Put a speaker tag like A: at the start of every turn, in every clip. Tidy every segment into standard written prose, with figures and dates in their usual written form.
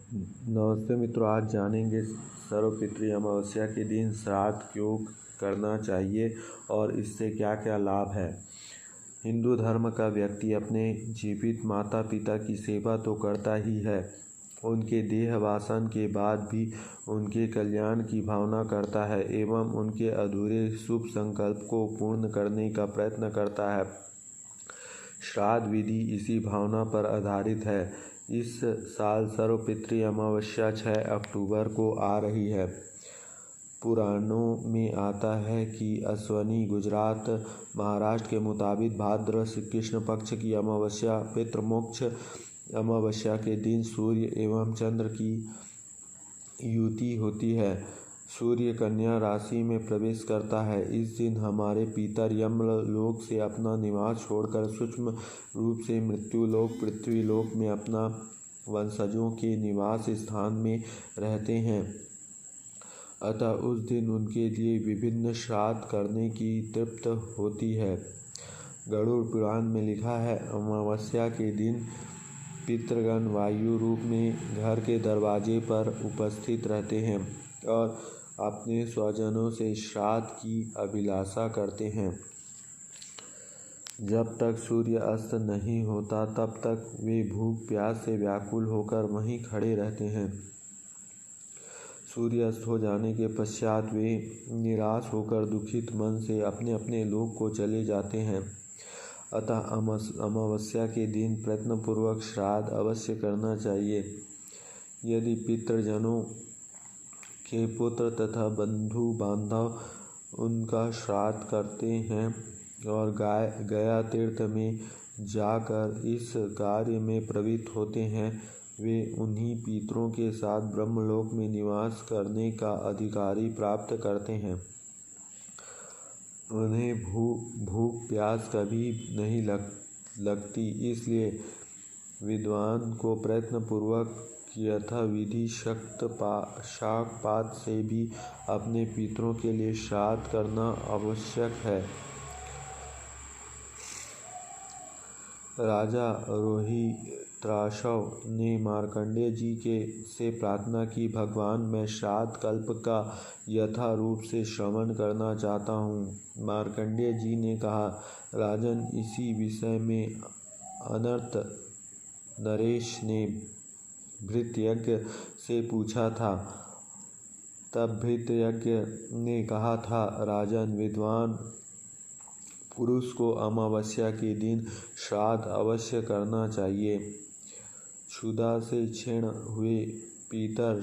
A: नमस्ते मित्रों, आज जानेंगे सर्वपितृ अमावस्या के दिन श्राद्ध क्यों करना चाहिए और इससे क्या क्या लाभ है। हिंदू धर्म का व्यक्ति अपने जीवित माता पिता की सेवा तो करता ही है, उनके देहवासन के बाद भी उनके कल्याण की भावना करता है एवं उनके अधूरे शुभ संकल्प को पूर्ण करने का प्रयत्न करता है। श्राद्ध विधि इसी भावना पर आधारित है। इस साल सर्वपितृ अमावस्या 6 अक्टूबर को आ रही है। पुराणों में आता है कि अश्विनी गुजरात महाराष्ट्र के मुताबिक भाद्र कृष्ण पक्ष की अमावस्या पितृमोक्ष अमावस्या के दिन सूर्य एवं चंद्र की युति होती है। सूर्य कन्या राशि में प्रवेश करता है। इस दिन हमारे पितर यमलोक से अपना निवास छोड़कर सूक्ष्म रूप से मृत्युलोक पृथ्वीलोक में अपना वंशजों के निवास स्थान में रहते हैं। अतः उस दिन उनके लिए विभिन्न श्राद्ध करने की तृप्त होती है। गरुड़ पुराण में लिखा है, अमावस्या के दिन पितृगण वायु रूप में घर के दरवाजे पर उपस्थित रहते हैं और अपने स्वजनों से श्राद्ध की अभिलाषा करते हैं। जब तक सूर्य अस्त नहीं होता तब तक वे भूख प्यास से व्याकुल होकर वहीं खड़े रहते हैं। सूर्य अस्त हो जाने के पश्चात वे निराश होकर दुखित मन से अपने अपने लोक को चले जाते हैं। अतः अमावस्या के दिन प्रयत्नपूर्वक श्राद्ध अवश्य करना चाहिए। यदि पितृजनों के पुत्र तथा बंधु बांधव उनका श्राद्ध करते हैं और गया तीर्थ में जाकर इस कार्य में प्रवृत्त होते हैं, वे उन्हीं पितरों के साथ ब्रह्मलोक में निवास करने का अधिकारी प्राप्त करते हैं। उन्हें भूख प्यास कभी नहीं लगती। इसलिए विद्वान को प्रयत्नपूर्वक यथाविधि शाकपात से भी अपने पितरों के लिए श्राद्ध करना आवश्यक है। राजा रोहित्राशव ने मार्कंडेय जी से प्रार्थना की, भगवान, मैं श्राद्ध कल्प का यथा रूप से श्रवण करना चाहता हूँ। मार्कंडेय जी ने कहा, राजन, इसी विषय में अनर्त नरेश ने भृत्यज्ञ से पूछा था। तब भृत्यज्ञ ने कहा था, राजन, विद्वान पुरुष को अमावस्या के दिन श्राद्ध अवश्य करना चाहिए। क्षुधा से क्षीण हुए पितर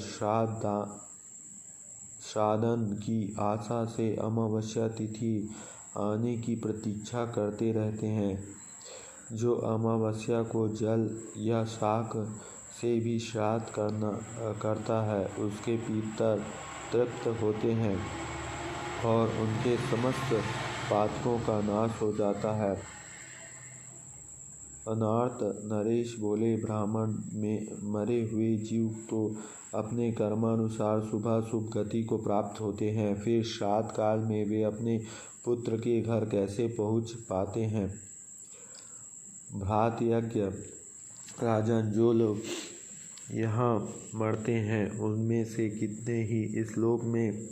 A: श्राद्धन की आशा से अमावस्या तिथि आने की प्रतीक्षा करते रहते हैं। जो अमावस्या को जल या शाक से भी श्राद्ध करता है, उसके पितर तृप्त होते हैं और उनके समस्त पातकों का नाश हो जाता है। अनार्त नरेश बोले, ब्राह्मण में मरे हुए जीव तो अपने कर्मानुसार शुभाशुभ गति को प्राप्त होते हैं, फिर श्राद्ध काल में वे अपने पुत्र के घर कैसे पहुँच पाते हैं। भ्रातृज्ञ, राजन, जो लोग यहाँ मरते हैं उनमें से कितने ही इस लोक में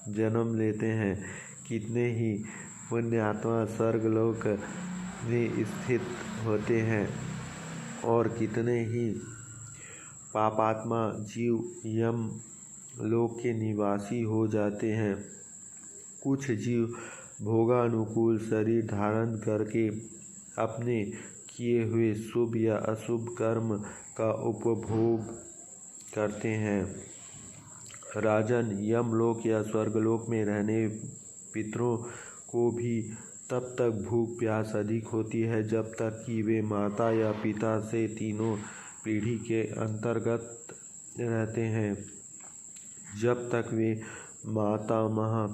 A: जन्म लेते हैं, कितने ही पुण्यात्मा स्वर्गलोक में स्थित होते हैं और कितने ही पापात्मा जीव यम लोक के निवासी हो जाते हैं। कुछ जीव भोगानुकूल शरीर धारण करके अपने किए हुए शुभ या अशुभ कर्म का उपभोग करते हैं। राजन, यमलोक या स्वर्गलोक में रहने पितरों को भी तब तक भूख प्यास अधिक होती है जब तक कि वे माता या पिता से तीनों पीढ़ी के अंतर्गत रहते हैं। जब तक वे मातामह,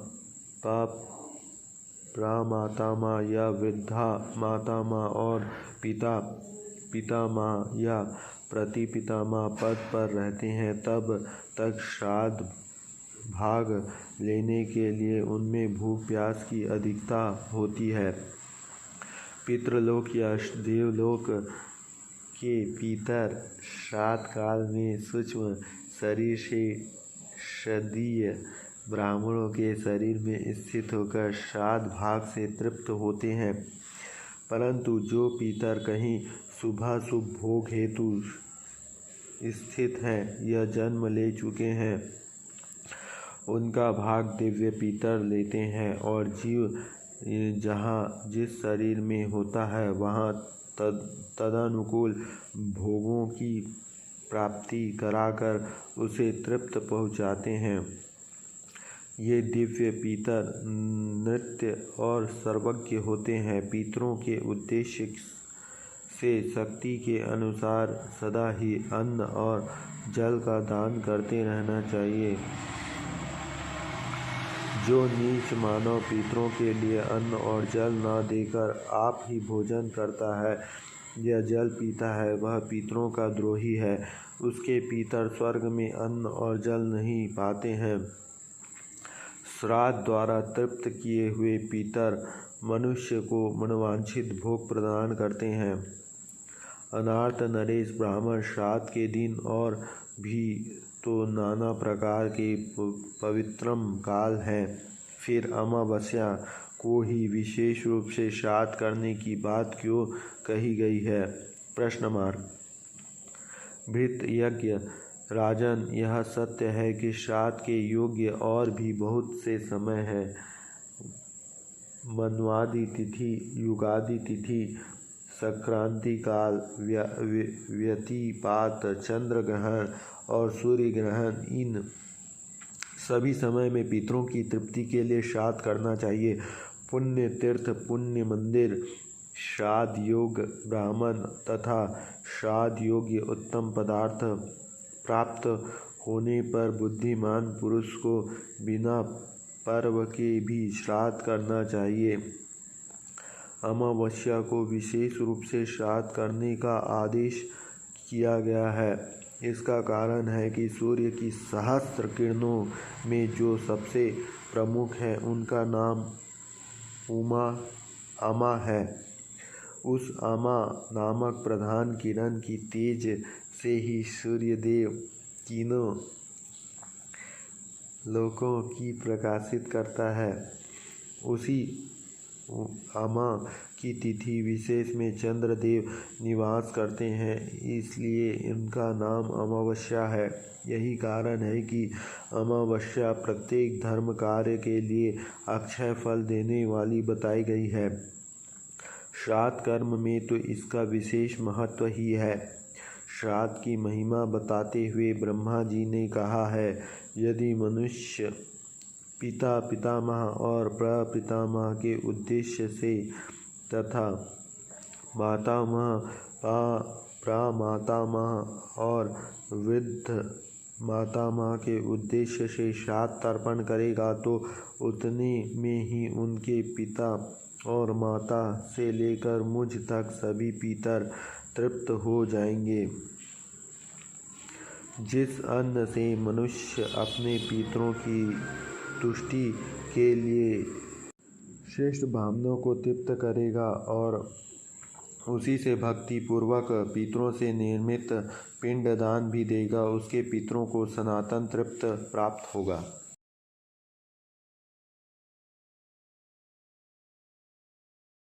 A: प्रामातामह या वृद्धा मातामह और पितामह या प्रतिपितामह पद पर रहते हैं, तब तक श्राद्ध भाग लेने के लिए उनमें भूख प्यास की अधिकता होती है। पितृलोक या देवलोक के पितर श्राद्ध काल में सूक्ष्म शरीर से क्षत्रिय ब्राह्मणों के शरीर में स्थित होकर श्राद्ध भाग से तृप्त होते हैं, परंतु जो पितर कहीं शुभाशुभ भोग हेतु स्थित हैं या जन्म ले चुके हैं, उनका भाग दिव्य पितर लेते हैं और जीव जहाँ जिस शरीर में होता है वहाँ तदनुकूल भोगों की प्राप्ति कराकर उसे तृप्त पहुँचाते हैं। ये दिव्य पितर नित्य और सर्वज्ञ होते हैं। पितरों के उद्देश्य से शक्ति के अनुसार सदा ही अन्न और जल का दान करते रहना चाहिए। जो नीच मानव पितरों के लिए अन्न और जल न देकर आप ही भोजन करता है या जल पीता है, वह पितरों का द्रोही है। उसके पितर स्वर्ग में अन्न और जल नहीं पाते हैं। श्राद्ध द्वारा तृप्त किए हुए पितर मनुष्य को मनोवांछित भोग प्रदान करते हैं। अनार्त नरेश ब्राह्मण श्राद्ध के दिन और भी तो नाना प्रकार के पवित्रम काल हैं, फिर अमावस्या को ही विशेष रूप से श्राद्ध करने की बात क्यों कही गई है? भृत यज्ञ राजन, यह सत्य है कि श्राद्ध के योग्य और भी बहुत से समय हैं। मन्वादि तिथि, युगादि तिथि, संक्रांति काल, व्यतिपात, चंद्र ग्रहण और सूर्य ग्रहण, इन सभी समय में पितरों की तृप्ति के लिए श्राद्ध करना चाहिए। पुण्य तीर्थ, पुण्य मंदिर, श्राद्ध योग्य ब्राह्मण तथा श्राद्ध योग्य उत्तम पदार्थ प्राप्त होने पर बुद्धिमान पुरुष को बिना पर्व के भी श्राद्ध करना चाहिए। अमावस्या को विशेष रूप से श्राद्ध करने का आदेश किया गया है। इसका कारण है कि सूर्य की सहस्त्र किरणों में जो सबसे प्रमुख है उनका नाम अमा है। उस अमा नामक प्रधान किरण की तेज से ही सूर्यदेव तीनों लोकों की प्रकाशित करता है। उसी अमा की तिथि विशेष में चंद्रदेव निवास करते हैं, इसलिए इनका नाम अमावस्या है। यही कारण है कि अमावस्या प्रत्येक धर्म कार्य के लिए अक्षय फल देने वाली बताई गई है। श्राद्ध कर्म में तो इसका विशेष महत्व ही है। श्राद्ध की महिमा बताते हुए ब्रह्मा जी ने कहा है, यदि मनुष्य पिता पितामह और प्रपितामह के उद्देश्य से तथा मातामह प्रामातामह और वृद्ध मातामह के उद्देश्य से श्राद्ध तर्पण करेगा तो उतने में ही उनके पिता और माता से लेकर मुझ तक सभी पितर तृप्त हो जाएंगे। जिस अन्न से मनुष्य अपने पितरों की तुष्टि के लिए श्रेष्ठ ब्राह्मणों को तृप्त करेगा और उसी से भक्ति पूर्वक पितरों से निर्मित पिंडदान भी देगा, उसके पितरों को सनातन तृप्त प्राप्त होगा।